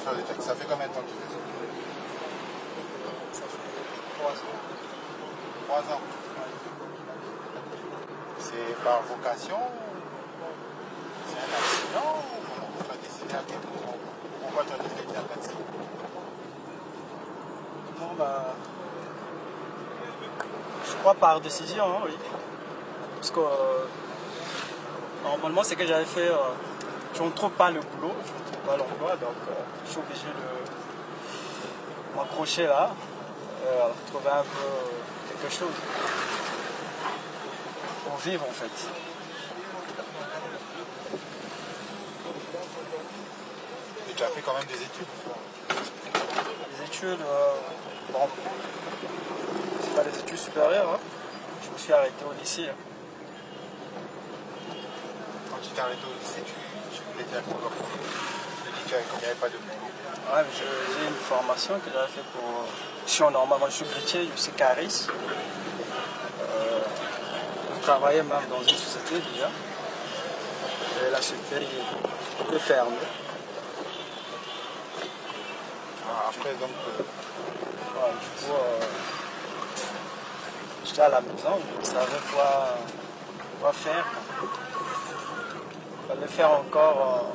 chauffeur de taxi. Ça fait combien de temps que tu fais ça? Ça fait 3 ans. 3 ans. C'est par vocation? C'est un accident? Comment tu as décidé à pourquoi tu as décidé de faire taxi? Non, bah, je crois par décision, hein, oui. Parce que normalement, c'est que j'avais fait. Je ne trouve pas le boulot, je ne trouve pas l'emploi, donc je suis obligé de m'accrocher là, trouver un peu quelque chose pour vivre en fait. Et tu as fait quand même des études? Les études, bon, c'est pas des études supérieures, hein. Je me suis arrêté au lycée. Quand tu t'es arrêté au lycée, tu voulais faire quoi? Tu me dis qu'il n'y avait pas de boulot. Ouais, j'ai une formation que j'avais fait pour. Je suis normalement, je suis grutier, je suis cariste. Je travaillais même dans une société déjà. Et la société est fermée. Ah, après, donc, Ouais, du coup, j'étais à la maison, je ne savais quoi faire. Il fallait faire encore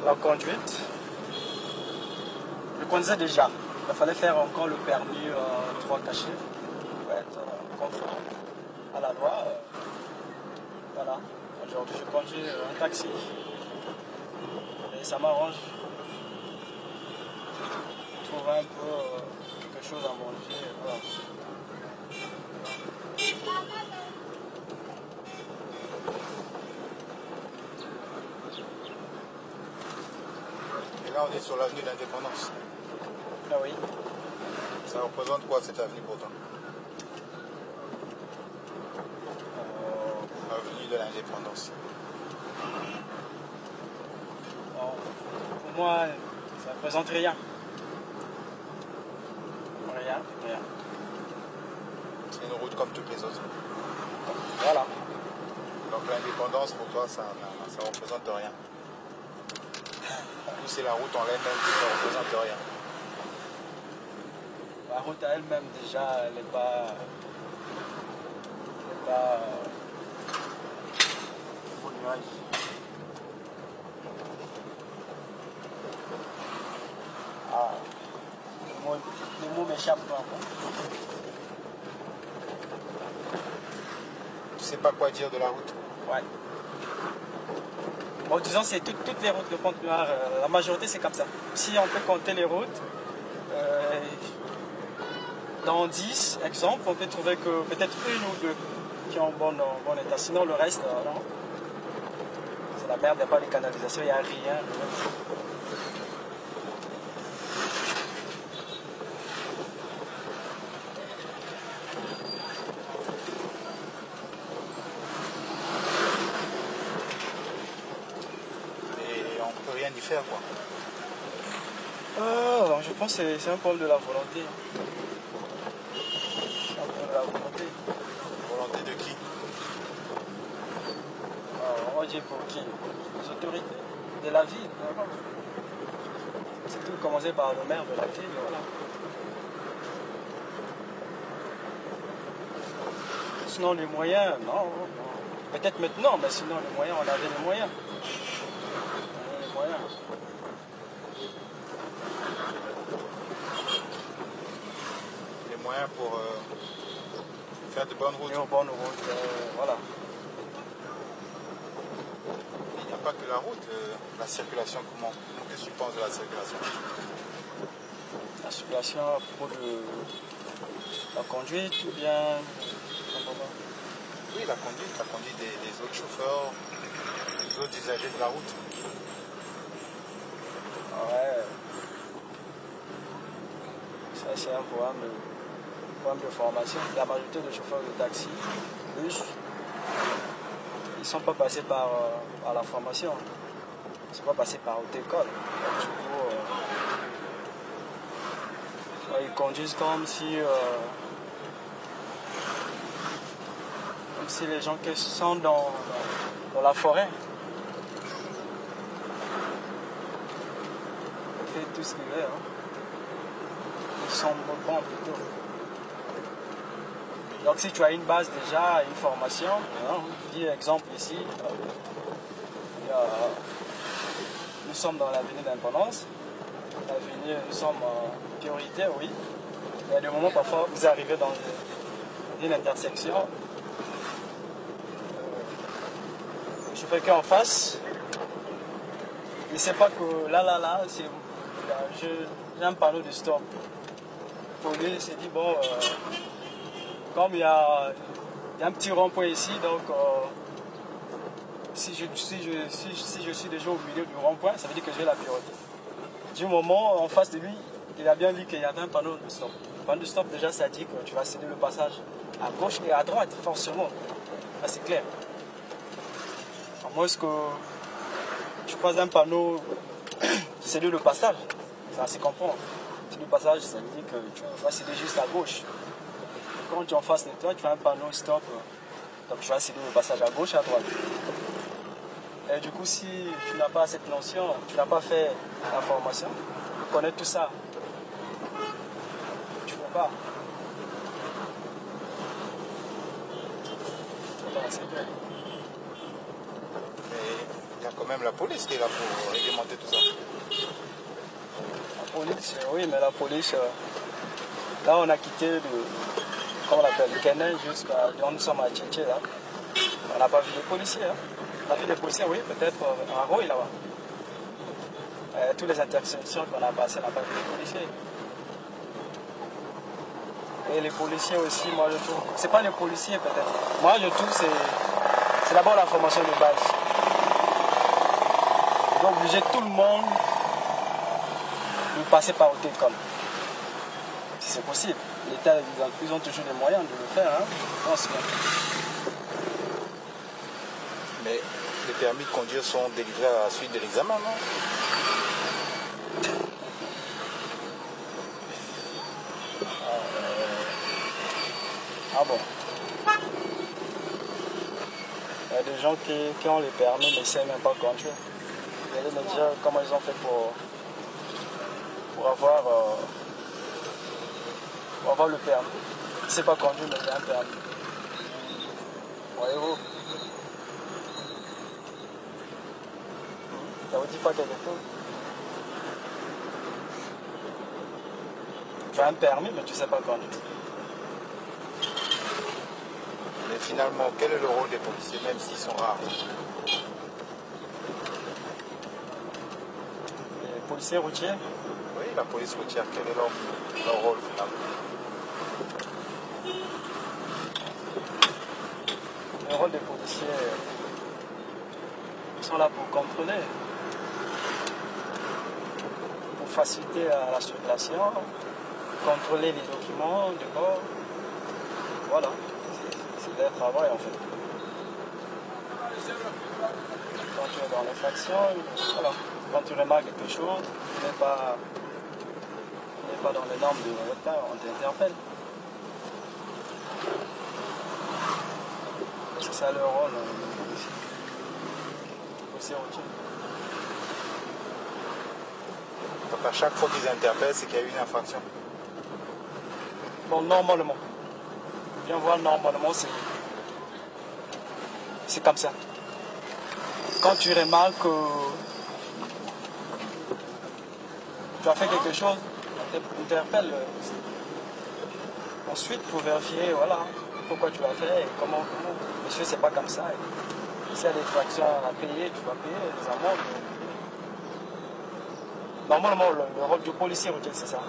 la conduite. Je conduisais déjà. Il fallait faire encore le permis 3 caché pour être conforme à la loi. Voilà. Aujourd'hui, je conduis un taxi. Et ça m'arrange. Je trouve un peu quelque chose à manger. Voilà. et là, on est sur l'avenue de l'Indépendance. Ah oui. Ça représente quoi cette avenue pour toi? Avenue de l'Indépendance. Pour moi, ça ne représente rien. Rien. C'est une route comme toutes les autres. Voilà. Donc l'indépendance pour toi, ça représente rien. Ou c'est la route en elle-même qui ne représente rien. La route à elle-même déjà, elle n'est pas au nuage. Ah, le mot m'échappe pas encore. Tu sais pas quoi dire de la route. Ouais. Bon, disons, c'est toutes les routes de Pointe-Noire, la majorité c'est comme ça. Si on peut compter les routes, dans 10 exemples, on peut trouver que peut-être une ou deux qui sont en bon état. Sinon, le reste, non. C'est la merde, il n'y a pas de canalisation, il n'y a rien. Et on peut rien y faire quoi. Je pense que c'est un problème de la volonté. C'est un problème de la volonté. Volonté de qui? On va dire pour qui? Les autorités de la ville. C'est tout commencé par le maire de la ville. Voilà. Sinon les moyens, non. Peut-être maintenant, mais sinon les moyens, on avait les moyens. On avait les moyens. Les moyens pour faire de bonnes routes. Et aux bonnes routes, voilà. Il n'y a pas que la route, la circulation, comment qu'est-ce que tu penses de la circulation? La circulation à propos de la conduite ou bien... Oui, la conduite des autres chauffeurs, des autres usagers de la route. Ouais. Ça c'est un problème de formation. La majorité des chauffeurs de taxi, bus, ils ne sont pas passés par la formation. Ils ne sont pas passés par haute école. Donc, du coup, ils conduisent comme si les gens qui sont dans la forêt. fait tout ce qu'il veut. Hein. Ils sont bons plutôt. Donc si tu as une base déjà, une formation, hein, je dis exemple ici, nous sommes dans l'avenue d'Indépendance. L'avenue, nous sommes en priorité, oui. Il y a des moments parfois vous arrivez dans une intersection. Je fais qu'en face. Il ne sait pas que là, j'ai un panneau de stop. Police s'est dit, bon, comme il y a un petit rond-point ici, donc si je suis déjà au milieu du rond-point, ça veut dire que j'ai la priorité. Du moment, en face de lui, il a bien vu qu'il y avait un panneau de stop. Le panneau de stop, déjà, ça dit que tu vas céder le passage à gauche et à droite, forcément. Là, c'est clair. À moins que tu croises un panneau, céder le passage, ça se comprend. Céder le passage, ça veut dire que tu vas céder juste à gauche. Quand tu es en face de toi, tu as un panneau stop, donc tu vas céder le passage à gauche et à droite. Et du coup, si tu n'as pas cette notion, tu n'as pas fait la formation, tu connais tout ça, tu ne peux pas. C'est clair. Mais il y a quand même la police qui est là pour réglementer tout ça. La police, oui, mais la police, là on a quitté comment on l'appelle, le Kenya jusqu'à là nous sommes à Tchétché là. On n'a pas vu les policiers. Hein. On a vu les policiers, oui, peut-être en Roy là-bas. Toutes les intersections qu'on a passées, on n'a pas vu les policiers. Et les policiers aussi, moi je trouve, c'est pas les policiers peut-être. Moi je trouve c'est d'abord la formation de base. Ils ont obligé tout le monde de passer par l'école. Si c'est possible. L'État, ils ont toujours les moyens de le faire. Hein. Mais les permis de conduire sont délivrés à la suite de l'examen, non? Ah bon. Il y a des gens qui ont les permis mais ne savent même pas conduire. Vous allez me dire comment ils ont fait pour avoir le permis. Il ne sait pas conduire mais il a un permis. Voyez-vous? Ça vous dit pas quelque chose? Tu as un permis mais tu ne sais pas conduire. Mais finalement, quel est le rôle des policiers, même s'ils sont rares? Les policiers routiers? Oui, la police routière, quel est leur rôle finalement? Le rôle des policiers, ils sont là pour contrôler, pour faciliter la circulation, contrôler les documents de bord. Voilà, c'est leur travail en fait. Quand tu es dans l'infraction, voilà. Quand tu remarques quelque chose, tu n'es pas dans les normes de retard, on t'interpelle. C'est ça leur rôle, policier routier. Donc à chaque fois qu'ils interpellent, c'est qu'il y a eu une infraction. Bon, normalement. Viens voir, normalement, c'est comme ça. Quand tu remarques que tu as fait quelque chose, on t'interpelle. Ensuite, pour vérifier, voilà, pourquoi tu l'as fait et comment. Monsieur, c'est pas comme ça. S'il y a des fractions à payer, tu vas payer les amendes. Normalement, le rôle du policier routier, c'est ça.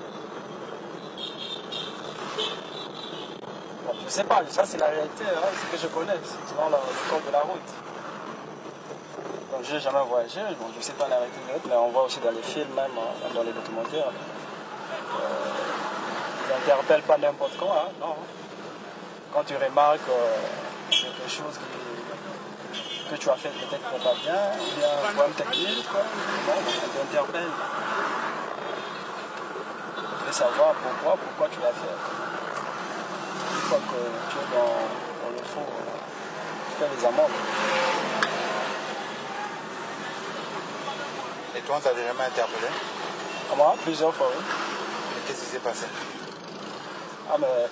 Bon, je sais pas, ça c'est la réalité, hein, ce que je connais, c'est dans le code de la route. Donc j'ai jamais voyagé, bon, je ne sais pas la réalité de la route, mais on voit aussi dans les films, même dans les documentaires. Ils n'interpellent pas n'importe quoi, hein, non. Quand tu remarques quelque chose que tu as fait peut-être pas bien, il y a un problème technique, quoi. Bon, on t'interpelle. Tu veux savoir pourquoi tu l'as fait. Une fois que tu es dans le fond, tu fais les amendes. Et toi, on t'a jamais interpellé? Moi, plusieurs fois, oui. Et qu'est-ce qui s'est passé? Ah, mais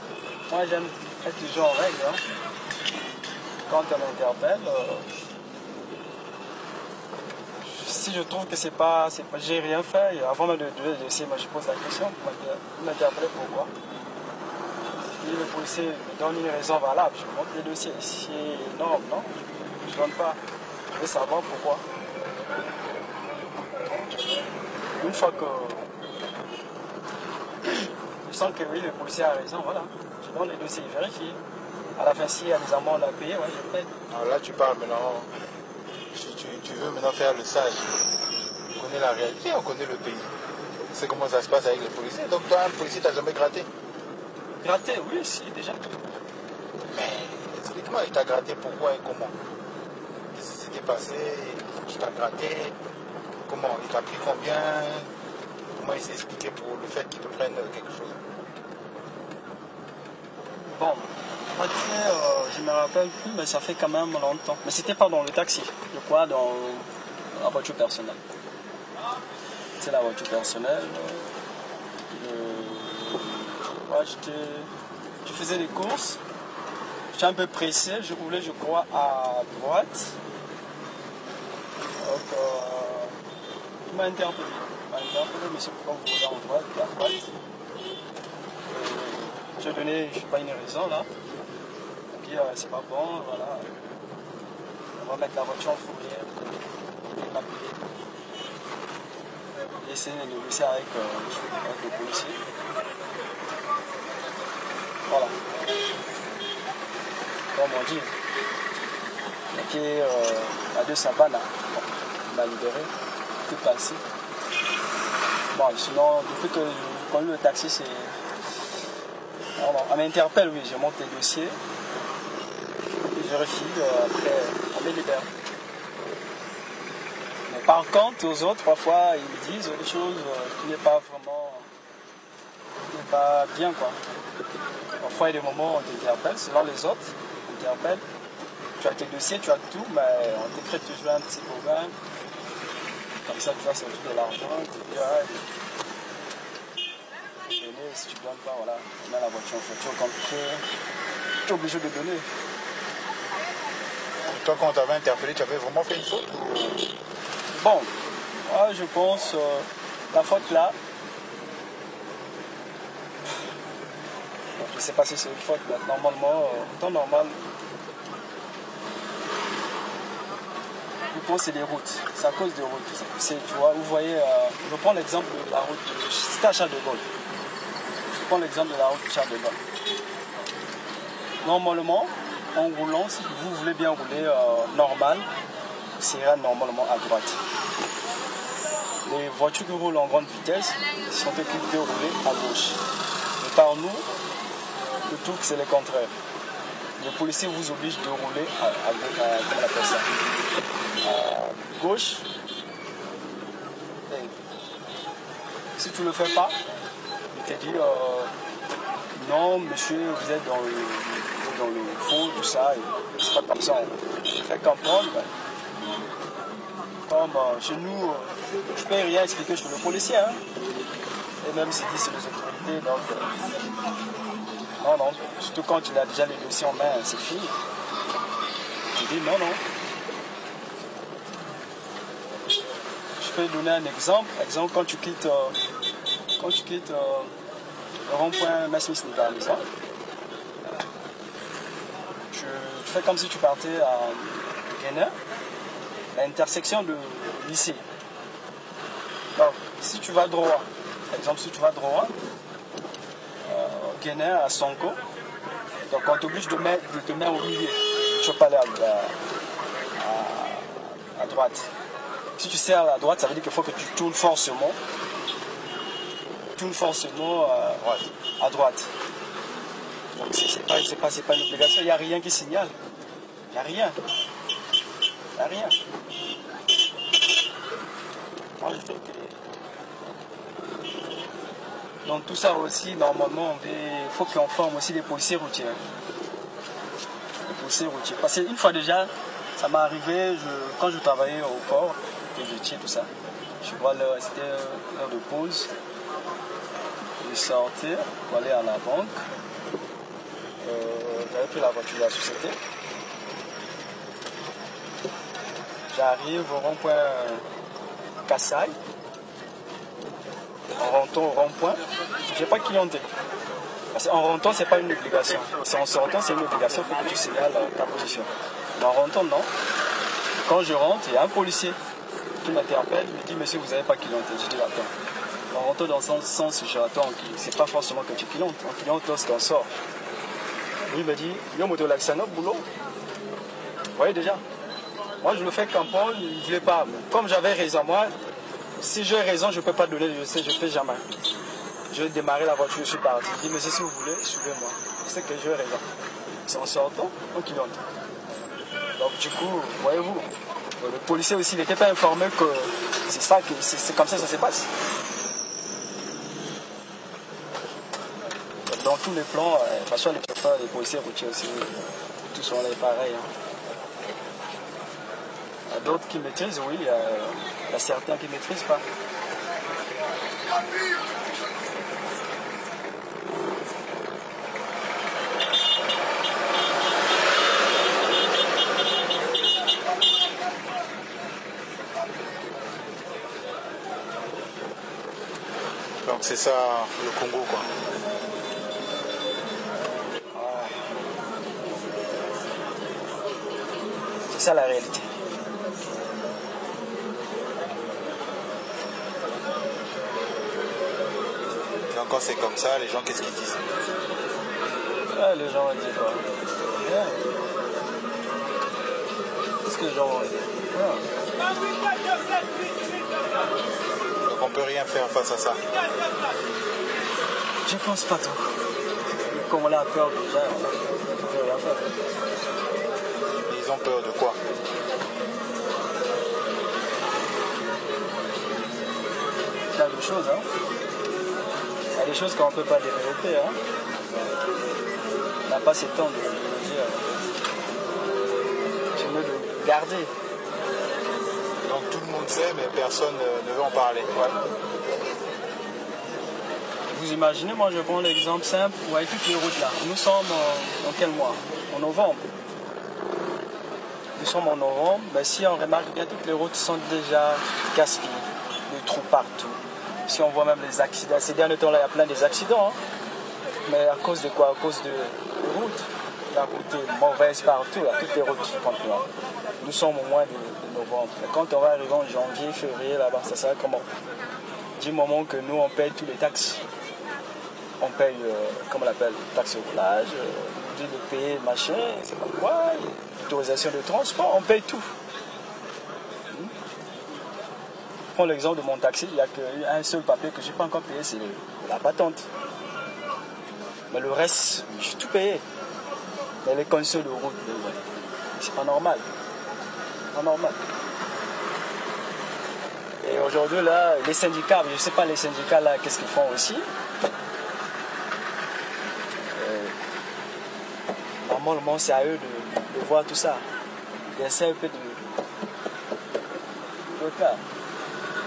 moi, j'aime être toujours en règle. Hein. Quand on m'interpelle, si je trouve que j'ai rien fait, avant même de laisser, moi je pose la question, vous m'interpellez pourquoi? Si le policier me donne une raison valable, je monte les dossiers. Si non, je ne donne pas. Je veux savoir pourquoi. Une fois que je sens que oui, le policier a raison, voilà. Je donne les dossiers, je vérifie. À la fin, s'il y a des amendes à payer, ouais, je paye. Alors là, tu parles maintenant, tu veux maintenant faire le sage. On connaît la réalité, on connaît le pays. C'est comment ça se passe avec les policiers. Donc toi, un policier, t'as jamais gratté? Gratté, oui, si, déjà. Mais explique-moi, il t'a gratté pourquoi et comment? Qu'est-ce qui s'était passé? Tu t'as gratté? Comment? Il t'a pris combien? Comment il s'est expliqué pour le fait qu'il te prenne quelque chose? Bon, je me rappelle plus, mais ça fait quand même longtemps. Mais c'était pas dans le taxi, je crois dans la voiture personnelle. C'est la voiture personnelle. Je faisais des courses. J'étais un peu pressé, je roulais, je crois, à droite. Donc, il m'a interpellé. Monsieur, pourquoi vous roulez à droite? J'ai donné, je ne sais pas, une raison là. Puis c'est pas bon, voilà. On va mettre la voiture en fourrière. Il m'a payé. J'ai essayé de négocier avec le policier. Voilà. Comme on dit. Et à 200 balles, il m'a libéré. Tout passé. Bon, sinon, depuis que j'ai connu le taxi, c'est. On m'interpelle, oui, je monte les dossiers. Je vérifie, après, on me libère. Mais par contre, aux autres, parfois, ils me disent des choses qui n'est pas vraiment. Qui n'est pas bien, quoi. Parfois, il y a des moments où on t'interpelle, selon les autres, on t'interpelle. Tu as tes dossiers, tu as tout, mais on t'écrit toujours un petit programme. Comme ça, tu vas sortir de l'argent, tu dis, si tu ne donnes pas, voilà, tu mets la voiture en voiture comme tu es obligé de donner. Et toi, quand on t'avait interpellé, tu avais vraiment fait une faute? Bon, moi, je pense, la faute là, je ne sais pas si c'est une faute, mais normalement, en temps normal, je pense que c'est des routes, c'est à cause des routes. Tu vois, vous voyez, je prends l'exemple de la route, c'était à Charles de Gaulle. Je prends l'exemple de la route de Charles de Gaulle. Normalement, en roulant, si vous voulez bien rouler normal, c'est normalement à droite. Les voitures qui roulent en grande vitesse sont équipées de rouler à gauche. Mais par nous, le truc c'est le contraire. Le policier vous oblige de rouler comment on appelle ça, à gauche. Et si tu ne le fais pas, il te dit non monsieur, vous êtes dans le faux, tout ça, c'est pas comme ça. On fait comprendre. Comme chez nous, je ne peux rien expliquer sur le policier. Hein. Et même si c'est les autorités, donc non, surtout quand il a déjà les dossiers en main, c'est fini. Je dis non. Je peux donner un exemple. Exemple, quand tu quittes le rond-point Massmis Nigal, tu fais comme si tu partais à Guénin, l'intersection de lycée. Donc, si tu vas droit, par exemple, Guénin à Sonko, donc on t'oblige de te mettre au milieu. Tu ne vas pas aller à droite. Si tu sers à droite, ça veut dire qu'il faut que tu tournes forcément. À droite. Donc c'est pas une obligation, il n'y a rien qui signale. Il n'y a rien. Moi, je trouve que... Donc tout ça aussi, normalement, il faut qu'on forme aussi des policiers routiers. Parce qu'une fois déjà, ça m'est arrivé, quand je travaillais au port, que je tiens tout ça, Je vois c'était l'heure de pause. Je sortais pour aller à la banque. J'avais pris la voiture de la société. J'arrive au rond-point Kassai. En rentrant au rond-point, je n'ai pas clienté. Parce qu'en rentrant, ce n'est pas une obligation. Si en sortant, c'est une obligation, il faut que tu signales ta position. Mais en rentrant, non. Quand je rentre, il y a un policier qui m'interpelle, il me dit, monsieur, vous n'avez pas clienté. Je dis, attends. En rentrant dans ce sens, j'attends. C'est pas forcément que tu clientes. On cliente lorsqu'on sort. Lui, il me dit, yo, moto l'accent boulot. Vous voyez déjà. Moi, je le fais campon, il ne voulait pas. Comme j'avais raison, moi, si j'ai raison, je ne peux pas donner, je sais, je ne fais jamais. Je vais démarrer la voiture, je suis parti. Je dis, monsieur, si vous voulez, suivez-moi. Je sais que j'ai raison. C'est en sortant, on cliente. Donc, du coup, voyez-vous, le policier aussi, il n'était pas informé que c'est comme ça que ça se passe. Dans tous les plans, de toute façon, les chauffeurs, les policiers routiers aussi, tous sont là pareils. Hein. Il y a d'autres qui maîtrisent, oui, il y a certains qui ne maîtrisent pas. Donc c'est ça le Congo, quoi. C'est ça la réalité. Donc quand c'est comme ça, les gens, qu'est-ce qu'ils disent? Les gens vont dire quoi? Qu'est-ce que les gens vont dire? Donc on peut rien faire face à ça. Je pense pas trop. Comme on a peur déjà, on peut rien faire. Ils ont peur de quoi? Plein de choses, hein. Il y a des choses qu'on ne peut pas développer, hein. On n'a pas ce temps de le dire. C'est mieux de garder. Donc tout le monde sait, mais personne ne veut en parler. Ouais. Vous imaginez, moi je prends l'exemple simple, vous voyez toutes les routes là. Nous sommes en quel mois? En novembre. Nous sommes en novembre, mais si on remarque bien, toutes les routes sont déjà gaspillées, des trous partout. Si on voit même les accidents, ces derniers temps là, il y a plein des accidents. Hein. Mais à cause de quoi? À cause de routes. La route est mauvaise partout, là, toutes les routes sont complètes. Nous sommes au mois de novembre. Mais quand on va arriver en janvier, février, là-bas, ça sera comment? Du moment que nous, on paye tous les taxes. On paye, comment on l'appelle, taxe au roulage, de payer machin, c'est pas quoi, autorisation de transport, on paye tout. Je prends l'exemple de mon taxi, il n'y a qu'un seul papier que je n'ai pas encore payé, c'est la patente. Mais le reste, j'ai tout payé. Mais les conditions de route, c'est pas normal. Pas normal. Et aujourd'hui, là, les syndicats, je ne sais pas les syndicats, là, qu'est-ce qu'ils font aussi. Normalement, c'est à eux de voir tout ça. D'essayer un peu de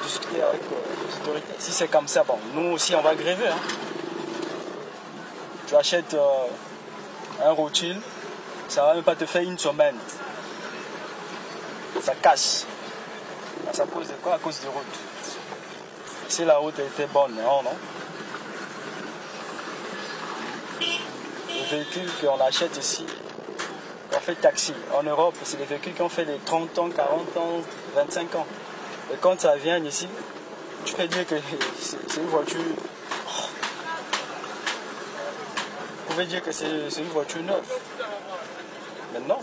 discuter avec les autorités. Si c'est comme ça, bon, nous aussi, on va gréver. Hein. Tu achètes un rotule, ça ne va même pas te faire une semaine. Ça casse. Ça cause de quoi? À cause de route. Si la route était bonne, non, non. Les véhicules qu'on achète ici, qu'on fait taxi, en Europe, c'est des véhicules qui ont fait des 30 ans, 40 ans, 25 ans. Et quand ça vient ici, tu peux dire que c'est une voiture. Vous pouvez dire que c'est une voiture neuve. Mais non,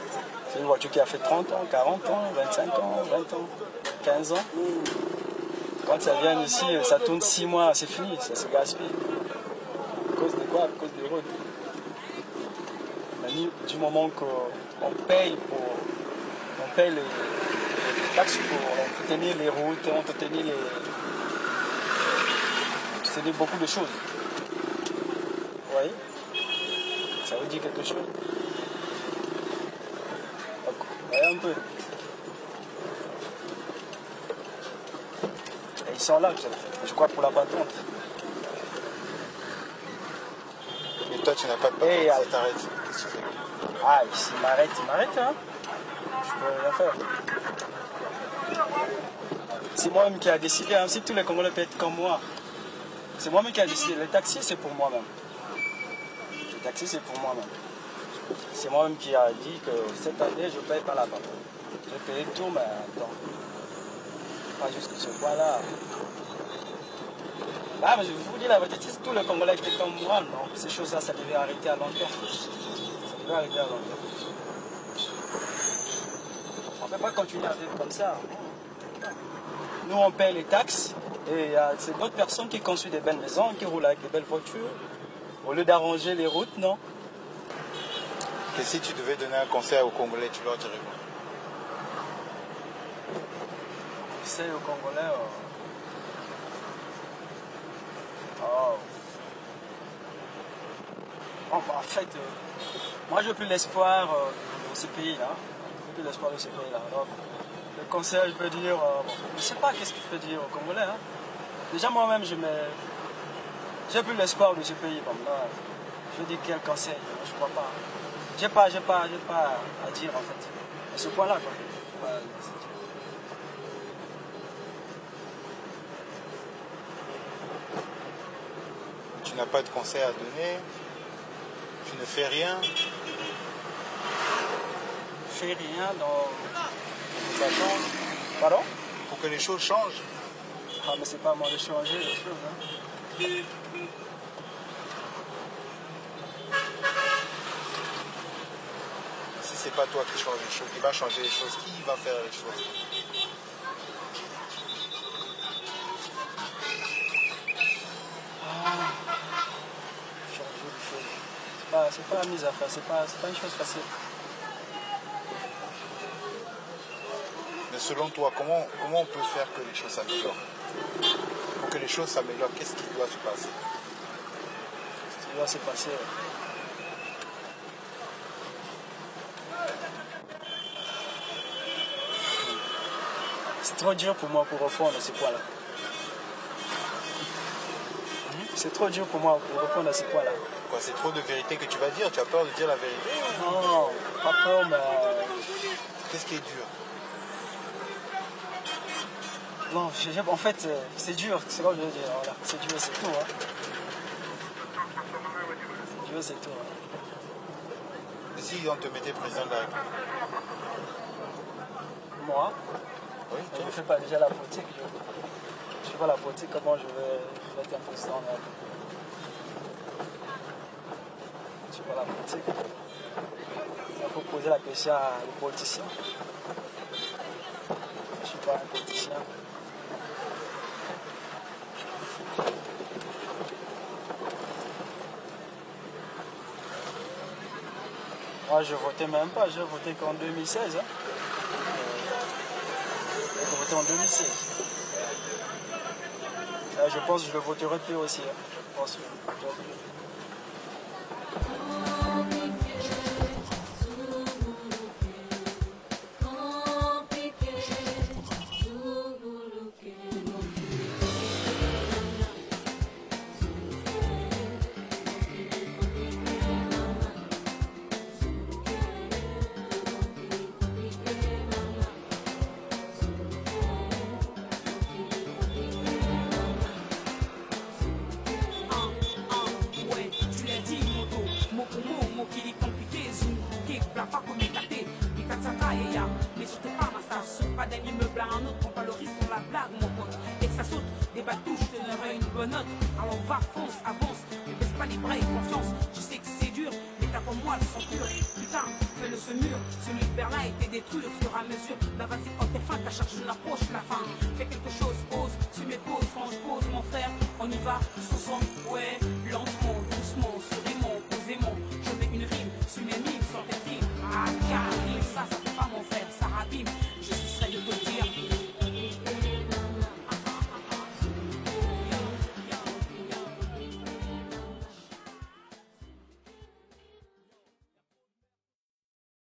c'est une voiture qui a fait 30 ans, 40 ans, 25 ans, 20 ans, 15 ans. Quand ça vient ici, ça tourne 6 mois, c'est fini, ça se gaspille. À cause de quoi? À cause des routes. Du moment qu'on paye les taxes pour tenir les routes, on peut tenir beaucoup de choses. Vous voyez? Ça veut dire quelque chose. Donc, voyez un peu. sont là, je crois, pour la patente. Mais toi, tu n'as pas de patente, ça t'arrête. Qu'est-ce que tu fais? Ah, s'il m'arrête, hein. Je peux rien faire. C'est moi-même qui a décidé, hein. Si tous les Congolais peuvent être comme moi, c'est moi-même qui a décidé. Le taxi, c'est pour moi-même. Le taxi, c'est pour moi-même. C'est moi-même qui a dit que cette année, je ne paye pas la patente. Je paye tout, mais attends. Pas jusqu'à ce point-là. Ah, mais je vous dis la vérité, si tous les Congolais étaient comme moi, non, ces choses-là, ça devait arrêter à long terme. Ça devait arrêter à long terme. On ne peut pas continuer à vivre comme ça. Nous, on paye les taxes et c'est d'autres personnes qui construisent des belles maisons, qui roulent avec des belles voitures, au lieu d'arranger les routes, non? Et si tu devais donner un conseil aux Congolais, tu leur dirais quoi? Conseil aux Congolais, en fait, moi, je n'ai plus l'espoir de ce pays-là. Je n'ai plus l'espoir de ce pays-là. Donc, le conseil, je peux dire, je ne sais pas qu'est-ce qu'il faut dire aux Congolais. Hein. Déjà, moi-même, j'ai plus l'espoir de ce pays. Bon, là, je dis quel conseil, je ne crois pas. J'ai pas à dire, en fait. À ce point-là, quoi. Tu n'as pas de conseil à donner, tu ne fais rien. Fais rien dans les attentes. Pardon? Pour que les choses changent. Ah, mais c'est pas à moi de changer les choses. Hein. Si c'est pas toi qui change les choses, qui va changer les choses, qui va faire les choses? C'est pas la mise à faire, c'est pas une chose facile. Mais selon toi, comment on peut faire que les choses s'améliorent? Pour que les choses s'améliorent, qu'est-ce qui doit se passer? Ce qui doit se passer. C'est trop dur pour moi pour répondre à ce point-là. C'est trop dur pour moi pour répondre à ce point-là. C'est trop de vérité que tu vas dire? Tu as peur de dire la vérité? Non, pas peur, mais... Qu'est-ce qui est dur? Non, en fait, c'est dur, c'est quoi je veux dire. Voilà. C'est dur, c'est tout. Hein. C'est dur, c'est tout. Hein. Et si on te mettait président de la République? Moi? Oui. Je ne fais pas déjà la politique. Je ne fais pas la politique, comment je vais être un président de la République? Je ne fais pas la politique. Il faut poser la question aux politiciens. Je ne suis pas un politicien. Moi, je ne votais même pas, j'ai voté qu'en 2016. Hein. J'ai voté en 2016. Je pense que je le voterai plus aussi. Hein. Je pense que